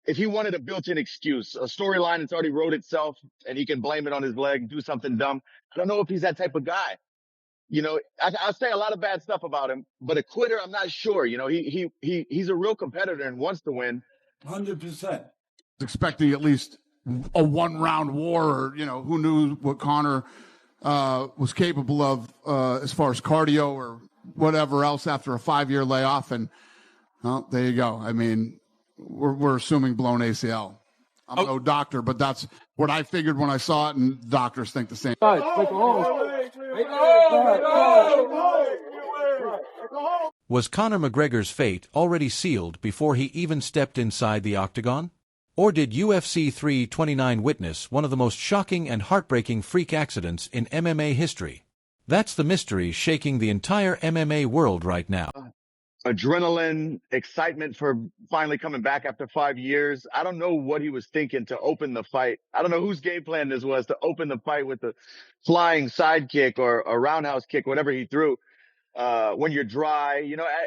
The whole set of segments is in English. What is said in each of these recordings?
if he wanted a built-in excuse, a storyline that's already wrote itself, and he can blame it on his leg, do something dumb. I don't know if he's that type of guy. I say a lot of bad stuff about him, but a quitter, I'm not sure. He's a real competitor and wants to win. 100%. Expecting at least a one-round war, or who knew what Conor was capable of as far as cardio or whatever else after a 5-year layoff. And well, there you go. I mean, we're assuming blown ACL. I'm no doctor, but that's what I figured when I saw it, and doctors think the same. Was Conor McGregor's fate already sealed before he even stepped inside the octagon? Or did UFC 329 witness one of the most shocking and heartbreaking freak accidents in MMA history? That's the mystery shaking the entire MMA world right now. Adrenaline, excitement for finally coming back after 5 years. I don't know what he was thinking to open the fight. I don't know whose game plan this was to open the fight with the flying side kick or a roundhouse kick, whatever he threw. When you're dry,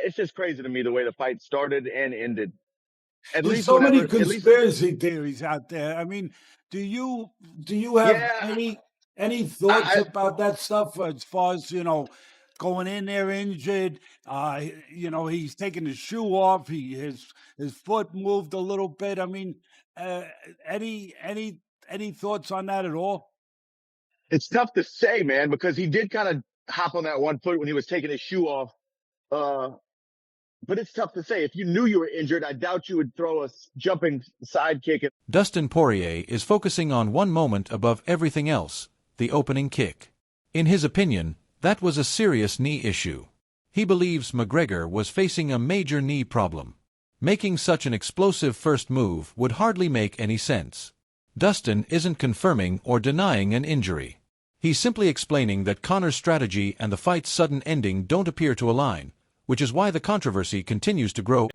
it's just crazy to me the way the fight started and ended. There's so many conspiracy theories out there. I mean, do you have any thoughts about that stuff as far as, going in there injured? He's taking his shoe off. His foot moved a little bit. I mean, any thoughts on that at all? It's tough to say, man, because he did kind of hop on that one foot when he was taking his shoe off. But it's tough to say. If you knew you were injured, I doubt you would throw a jumping side kick. Dustin Poirier is focusing on one moment above everything else, the opening kick. In his opinion, that was a serious knee issue. He believes McGregor was facing a major knee problem. Making such an explosive first move would hardly make any sense. Dustin isn't confirming or denying an injury. He's simply explaining that Conor's strategy and the fight's sudden ending don't appear to align, which is why the controversy continues to grow.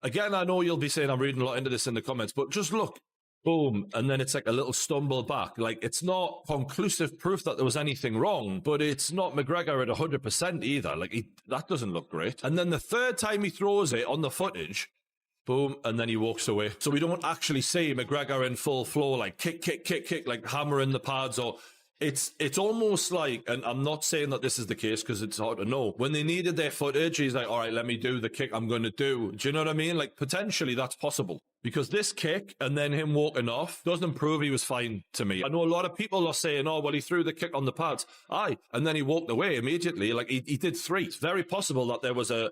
Again, I know you'll be saying I'm reading a lot into this in the comments, but just look, boom, and then it's like a little stumble back. Like, it's not conclusive proof that there was anything wrong, but it's not McGregor at 100% either. Like, that doesn't look great. And then the third time he throws it on the footage, boom, and then he walks away. So we don't actually see McGregor in full flow, like kick, kick, kick, kick, like hammering the pads, or it's almost like, and I'm not saying that this is the case because it's hard to know, when they needed their footage, he's like, all right, let me do the kick I'm going to do. Do you know what I mean? Like, potentially that's possible. Because this kick and then him walking off doesn't prove he was fine to me. I know a lot of people are saying, oh, well, he threw the kick on the pads. Aye. And then he walked away immediately. Like, he did three. It's very possible that there was a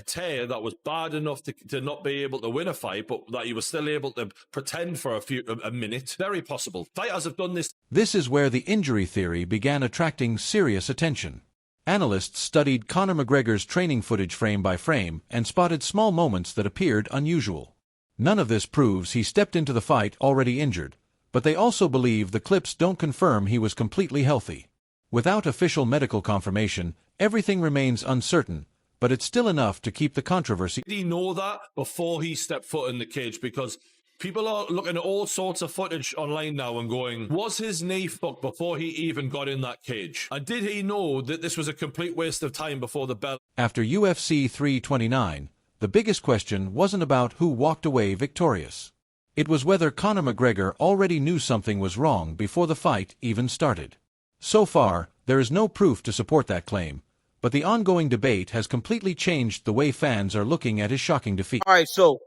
tear that was bad enough to not be able to win a fight, but that he was still able to pretend for a minute. Very possible. Fighters have done this. This is where the injury theory began attracting serious attention. Analysts studied Conor McGregor's training footage frame by frame and spotted small moments that appeared unusual. None of this proves he stepped into the fight already injured, but they also believe the clips don't confirm he was completely healthy. Without official medical confirmation, everything remains uncertain, but it's still enough to keep the controversy. Did he know that before he stepped foot in the cage? Because people are looking at all sorts of footage online now and going, was his knee fucked before he even got in that cage? And did he know that this was a complete waste of time before the bell? After UFC 329, the biggest question wasn't about who walked away victorious. It was whether Conor McGregor already knew something was wrong before the fight even started. So far, there is no proof to support that claim, but the ongoing debate has completely changed the way fans are looking at his shocking defeat. All right, so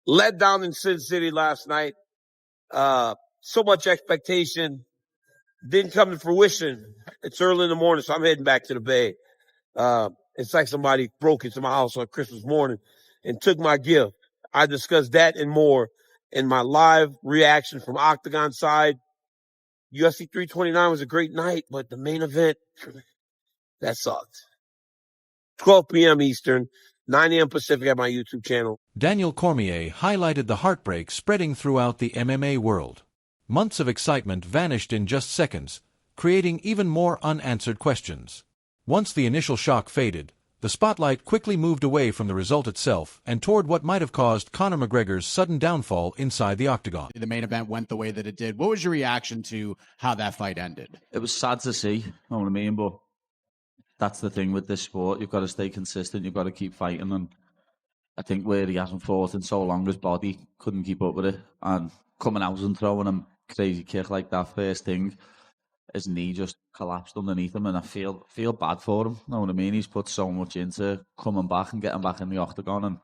let down in Sin City last night. So much expectation didn't come to fruition. It's early in the morning, so I'm heading back to the Bay. It's like somebody broke into my house on Christmas morning and took my gift. I discussed that and more in my live reaction from Octagon side. UFC 329 was a great night, but the main event, that sucked. 12 p.m. Eastern, 9 a.m. Pacific at my YouTube channel. Daniel Cormier highlighted the heartbreak spreading throughout the MMA world. Months of excitement vanished in just seconds, creating even more unanswered questions. Once the initial shock faded, the spotlight quickly moved away from the result itself and toward what might have caused Conor McGregor's sudden downfall inside the octagon. The main event went the way that it did. What was your reaction to how that fight ended? It was sad to see, you know what I mean? But that's the thing with this sport. You've got to stay consistent. You've got to keep fighting. And I think where he hasn't fought in so long, his body couldn't keep up with it. And coming out and throwing him crazy kick like that first thing, his knee just collapsed underneath him, and I feel bad for him. Know what I mean? He's put so much into coming back and getting back in the octagon, and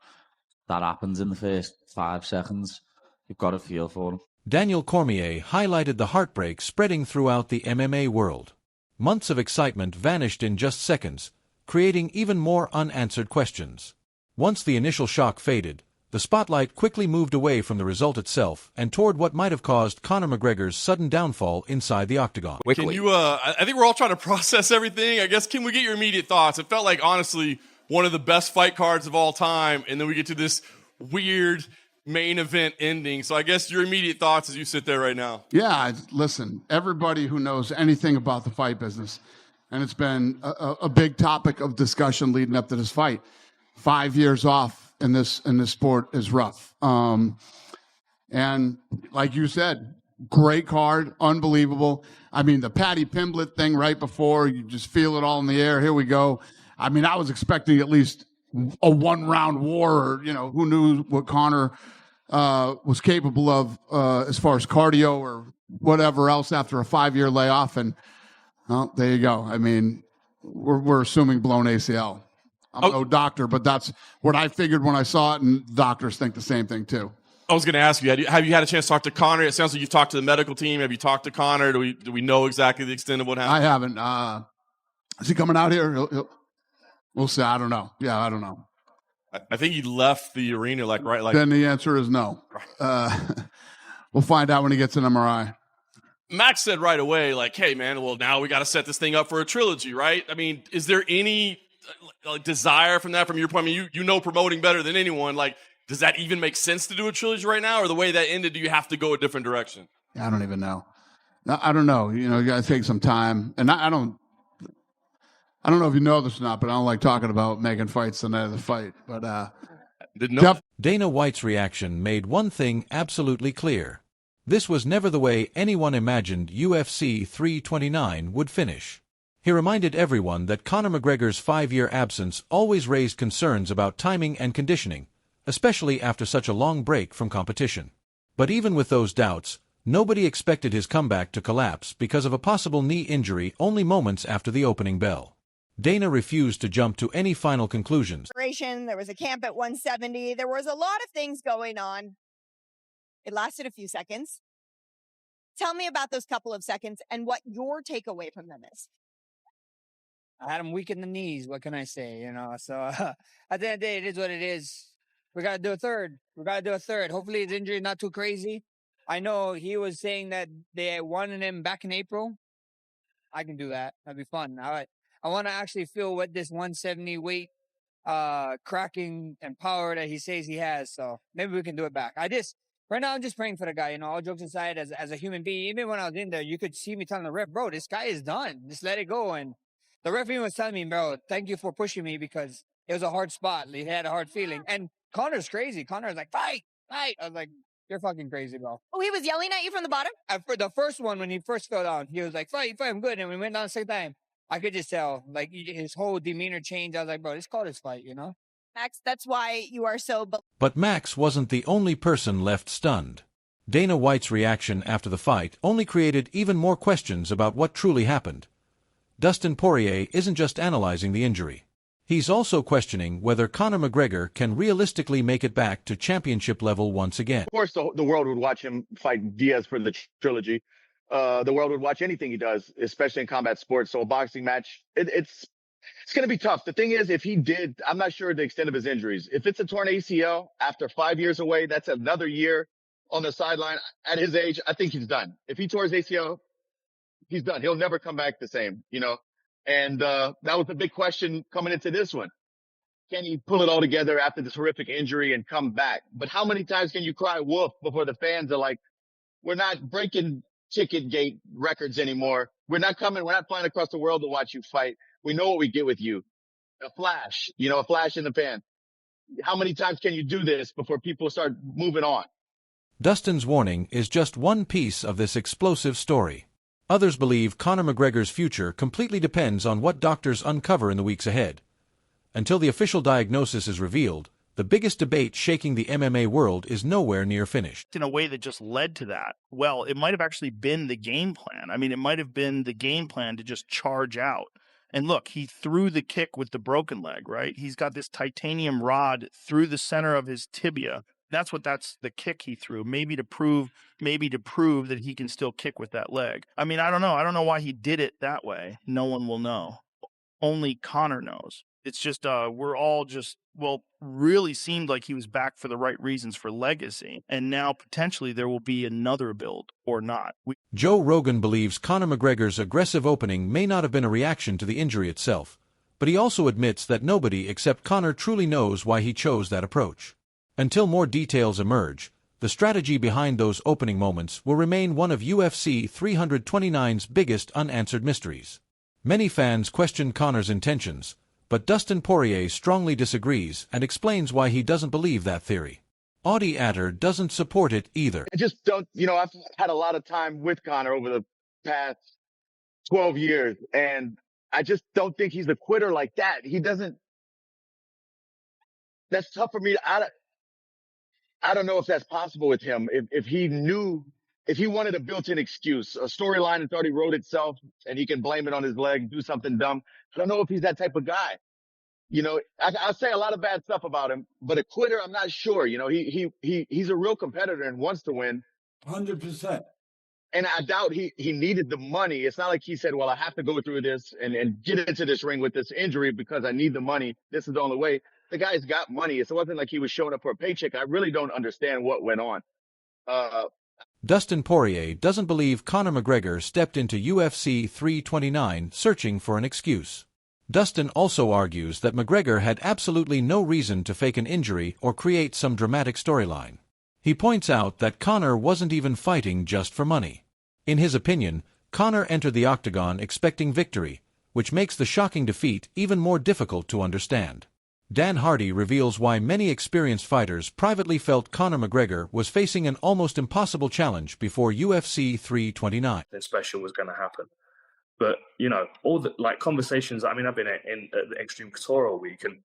that happens in the first 5 seconds. You've got to feel for him. Daniel Cormier highlighted the heartbreak spreading throughout the MMA world. Months of excitement vanished in just seconds, creating even more unanswered questions. Once the initial shock faded, the spotlight quickly moved away from the result itself and toward what might have caused Conor McGregor's sudden downfall inside the octagon. Can you, I think we're all trying to process everything. I guess, can we get your immediate thoughts? It felt like, honestly, one of the best fight cards of all time, and then we get to this weird main event ending. So I guess your immediate thoughts as you sit there right now. Yeah, listen, everybody who knows anything about the fight business, and it's been a big topic of discussion leading up to this fight. 5 years off in this sport is rough. And like you said, great card, unbelievable. I mean, the Paddy Pimblett thing right before, you just feel it all in the air. Here we go. I mean, I was expecting at least a 1-round war, or, who knew what Conor was capable of as far as cardio or whatever else after a 5-year layoff. And well, there you go. I mean, we're assuming blown ACL. I'm no doctor, but that's what I figured when I saw it, and doctors think the same thing too. I was going to ask you, have you had a chance to talk to Conor? It sounds like you've talked to the medical team. Have you talked to Conor? Do we know exactly the extent of what happened? I haven't. Is he coming out here? We'll see. I don't know. Yeah, I don't know. I think he left the arena right. Then the answer is no. We'll find out when he gets an MRI. Max said right away, hey, man, well, now we got to set this thing up for a trilogy, right? I mean, is there any desire from your point? I mean, you know promoting better than anyone. Does that even make sense to do a trilogy right now? Or the way that ended, do you have to go a different direction? I don't even know. I don't know. You got to take some time. And I don't know if you know this or not, but I don't like talking about making fights the night of the fight. But didn't know. Dana White's reaction made one thing absolutely clear. This was never the way anyone imagined UFC 329 would finish. He reminded everyone that Conor McGregor's 5-year absence always raised concerns about timing and conditioning, especially after such a long break from competition. But even with those doubts, nobody expected his comeback to collapse because of a possible knee injury only moments after the opening bell. Dana refused to jump to any final conclusions. There was a camp at 170. There was a lot of things going on. It lasted a few seconds. Tell me about those couple of seconds and what your takeaway from them is. I had him weak in the knees. What can I say? So at the end of the day, it is what it is. We got to do a third. Hopefully his injury is not too crazy. I know he was saying that they wanted him back in April. I can do that. That'd be fun. I want to actually feel what this 170 weight cracking and power that he says he has. So maybe we can do it back. Right now, I'm just praying for the guy, all jokes aside, as a human being. Even when I was in there, you could see me telling the ref, bro, this guy is done. Just let it go. And the referee was telling me, bro, thank you for pushing me because it was a hard spot. He had a hard feeling. And Conor's crazy. Conor was like, fight. I was like, you're fucking crazy, bro. Oh, he was yelling at you from the bottom? For the first one, when he first fell down, he was like, fight, I'm good. And we went down the second time. I could just tell, his whole demeanor changed. I was like, bro, let's call this fight, Max, that's why you are so... But Max wasn't the only person left stunned. Dana White's reaction after the fight only created even more questions about what truly happened. Dustin Poirier isn't just analyzing the injury. He's also questioning whether Conor McGregor can realistically make it back to championship level once again. Of course, the world would watch him fight Diaz for the trilogy. The world would watch anything he does, especially in combat sports. So a boxing match, it's going to be tough. The thing is, if he did, I'm not sure the extent of his injuries. If it's a torn ACL after 5 years away, that's another year on the sideline. At his age, I think he's done. If he tore his ACL, he's done. He'll never come back the same, And that was the big question coming into this one. Can he pull it all together after this horrific injury and come back? But how many times can you cry wolf before the fans are like, we're not breaking ticket gate records anymore. We're not flying across the world to watch you fight. We know what we get with you. A flash in the pan. How many times can you do this before people start moving on? Dustin's warning is just one piece of this explosive story. Others believe Conor McGregor's future completely depends on what doctors uncover in the weeks ahead. Until the official diagnosis is revealed, the biggest debate shaking the MMA world is nowhere near finished. In a way that just led to that. Well, it might have actually been the game plan. I mean, it might have been the game plan to just charge out. And look, he threw the kick with the broken leg, right? He's got this titanium rod through the center of his tibia. That's the kick he threw, maybe to prove that he can still kick with that leg. I mean, I don't know. I don't know why he did it that way. No one will know. Only Conor knows. It's just we're all just, well, really seemed like he was back for the right reasons for legacy. And now potentially there will be another build or not. Joe Rogan believes Conor McGregor's aggressive opening may not have been a reaction to the injury itself, but he also admits that nobody except Conor truly knows why he chose that approach. Until more details emerge, the strategy behind those opening moments will remain one of UFC 329's biggest unanswered mysteries. Many fans question Conor's intentions, but Dustin Poirier strongly disagrees and explains why he doesn't believe that theory. Audie Adder doesn't support it either. I just don't, I've had a lot of time with Conor over the past 12 years, and I just don't think he's a quitter like that. He doesn't, that's tough for me. I don't know if that's possible with him. If he wanted a built-in excuse, a storyline that's already wrote itself, and he can blame it on his leg, do something dumb. I don't know if he's that type of guy. I say a lot of bad stuff about him, but a quitter, I'm not sure. He's a real competitor and wants to win. 100%. And I doubt he needed the money. It's not like he said, well, I have to go through this and get into this ring with this injury because I need the money. This is the only way. The guy's got money. It wasn't like he was showing up for a paycheck. I really don't understand what went on. Dustin Poirier doesn't believe Conor McGregor stepped into UFC 329 searching for an excuse. Dustin also argues that McGregor had absolutely no reason to fake an injury or create some dramatic storyline. He points out that Conor wasn't even fighting just for money. In his opinion, Conor entered the octagon expecting victory, which makes the shocking defeat even more difficult to understand. Dan Hardy reveals why many experienced fighters privately felt Conor McGregor was facing an almost impossible challenge before UFC 329. Something special was going to happen. But, all the conversations, I've been in the Extreme Couture all week, and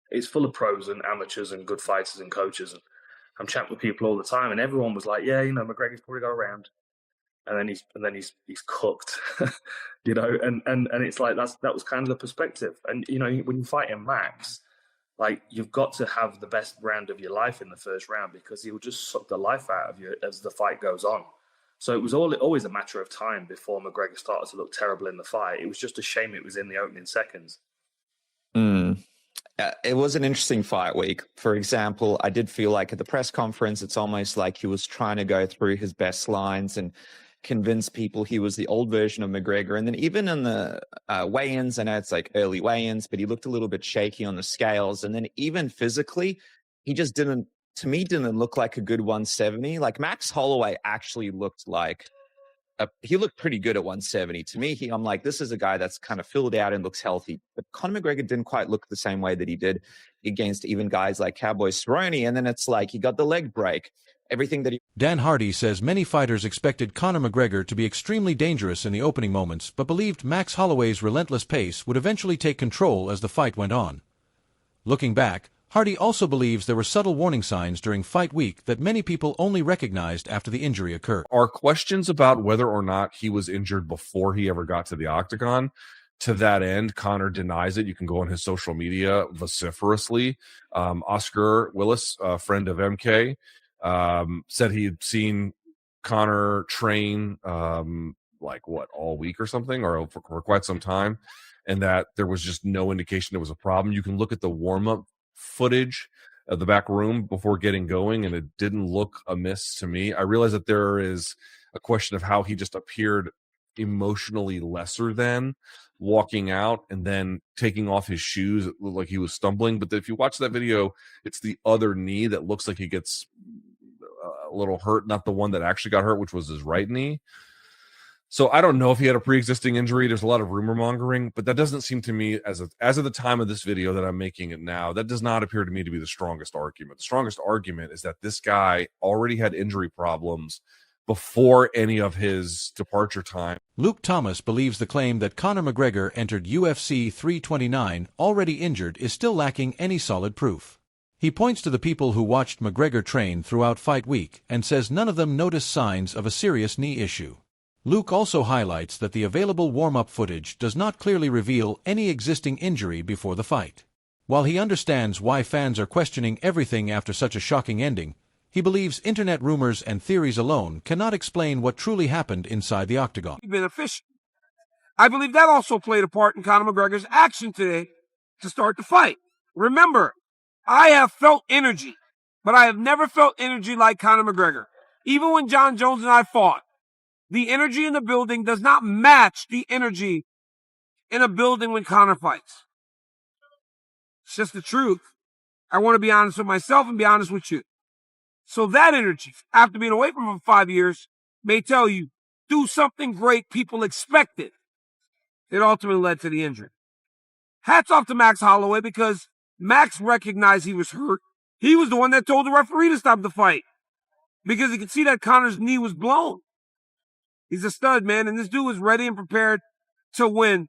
it's full of pros and amateurs and good fighters and coaches. And I'm chatting with people all the time, and everyone was like, yeah, McGregor's probably got around. And then he's cooked, and it's like that was kind of the perspective. And when you fight in Max, you've got to have the best round of your life in the first round because he'll just suck the life out of you as the fight goes on. So it was always a matter of time before McGregor started to look terrible in the fight. It was just a shame it was in the opening seconds. It was an interesting fight week. For example, I did feel like at the press conference, it's almost like he was trying to go through his best lines and convince people he was the old version of McGregor. And then even in the weigh-ins, I know it's like early weigh-ins, but he looked a little bit shaky on the scales. And then even physically, he just didn't look like a good 170. Like Max Holloway actually looked like he looked pretty good at 170. To me, I'm like, this is a guy that's kind of filled out and looks healthy. But Conor McGregor didn't quite look the same way that he did against even guys like Cowboy Cerrone. And then it's like he got the leg break. Everything that Dan Hardy says many fighters expected Conor McGregor to be extremely dangerous in the opening moments, but believed Max Holloway's relentless pace would eventually take control as the fight went on. Looking back, Hardy also believes there were subtle warning signs during fight week that many people only recognized after the injury occurred. Are questions about whether or not he was injured before he ever got to the octagon. To that end, Conor denies it. You can go on his social media vociferously. Oscar Willis, a friend of MK, said he had seen Conor train all week or something, or for quite some time, and that there was just no indication there was a problem. You can look at the warm-up footage of the back room before getting going, and it didn't look amiss to me. I realize that there is a question of how he just appeared emotionally lesser than walking out and then taking off his shoes. It looked like he was stumbling, but if you watch that video, it's the other knee that looks like he gets a little hurt, not the one that actually got hurt, which was his right knee. So I don't know if he had a pre-existing injury. There's a lot of rumor mongering, but that doesn't seem to me, as of the time of this video that I'm making it now, that does not appear to me to be the strongest argument. The strongest argument is that this guy already had injury problems before any of his departure time. Luke Thomas believes the claim that Conor McGregor entered UFC 329 already injured is still lacking any solid proof. He points to the people who watched McGregor train throughout fight week and says none of them noticed signs of a serious knee issue. Luke also highlights that the available warm-up footage does not clearly reveal any existing injury before the fight. While he understands why fans are questioning everything after such a shocking ending, he believes internet rumors and theories alone cannot explain what truly happened inside the octagon. Beneficial. I believe that also played a part in Conor McGregor's action today to start the fight. Remember, I have felt energy, but I have never felt energy like Conor McGregor. Even when John Jones and I fought, the energy in the building does not match the energy in a building when Conor fights. It's just the truth. I want to be honest with myself and be honest with you. So that energy, after being away from him for 5 years, may tell you, do something great people expected. It ultimately led to the injury. Hats off to Max Holloway because Max recognized he was hurt. He was the one that told the referee to stop the fight because he could see that Conor's knee was blown. He's a stud, man, and this dude was ready and prepared to win.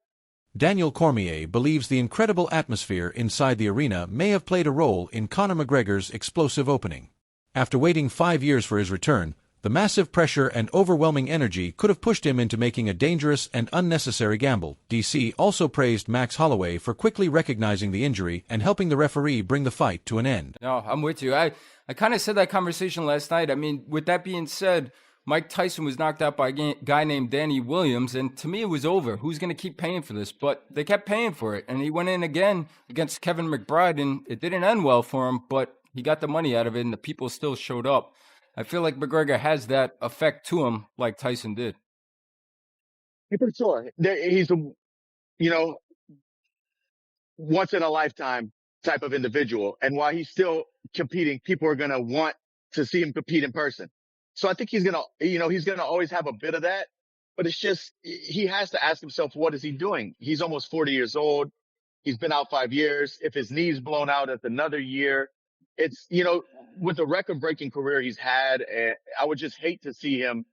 Daniel Cormier believes the incredible atmosphere inside the arena may have played a role in Conor McGregor's explosive opening. After waiting 5 years for his return, the massive pressure and overwhelming energy could have pushed him into making a dangerous and unnecessary gamble. DC also praised Max Holloway for quickly recognizing the injury and helping the referee bring the fight to an end. No, I'm with you. I kind of said that conversation last night. I mean, with that being said, Mike Tyson was knocked out by a guy named Danny Williams, and to me it was over. Who's going to keep paying for this? But they kept paying for it, and he went in again against Kevin McBride, and it didn't end well for him, but he got the money out of it, and the people still showed up. I feel like McGregor has that effect to him like Tyson did. For sure. He's a, once in a lifetime type of individual. And while he's still competing, people are going to want to see him compete in person. So I think he's going to always have a bit of that, but it's just, he has to ask himself, what is he doing? He's almost 40 years old. He's been out 5 years. If his knee's blown out, it's another year. It's, with the record breaking career he's had, I would just hate to see him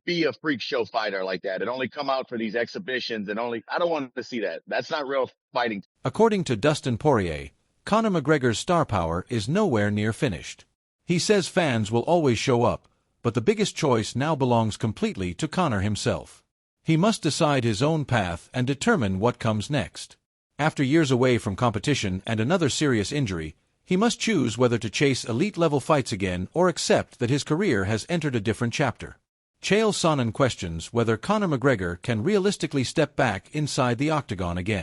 be a freak show fighter like that and only come out for these exhibitions and I don't want to see that. That's not real fighting. According to Dustin Poirier, Conor McGregor's star power is nowhere near finished. He says fans will always show up, but the biggest choice now belongs completely to Conor himself. He must decide his own path and determine what comes next. After years away from competition and another serious injury, he must choose whether to chase elite-level fights again or accept that his career has entered a different chapter. Chael Sonnen questions whether Conor McGregor can realistically step back inside the octagon again.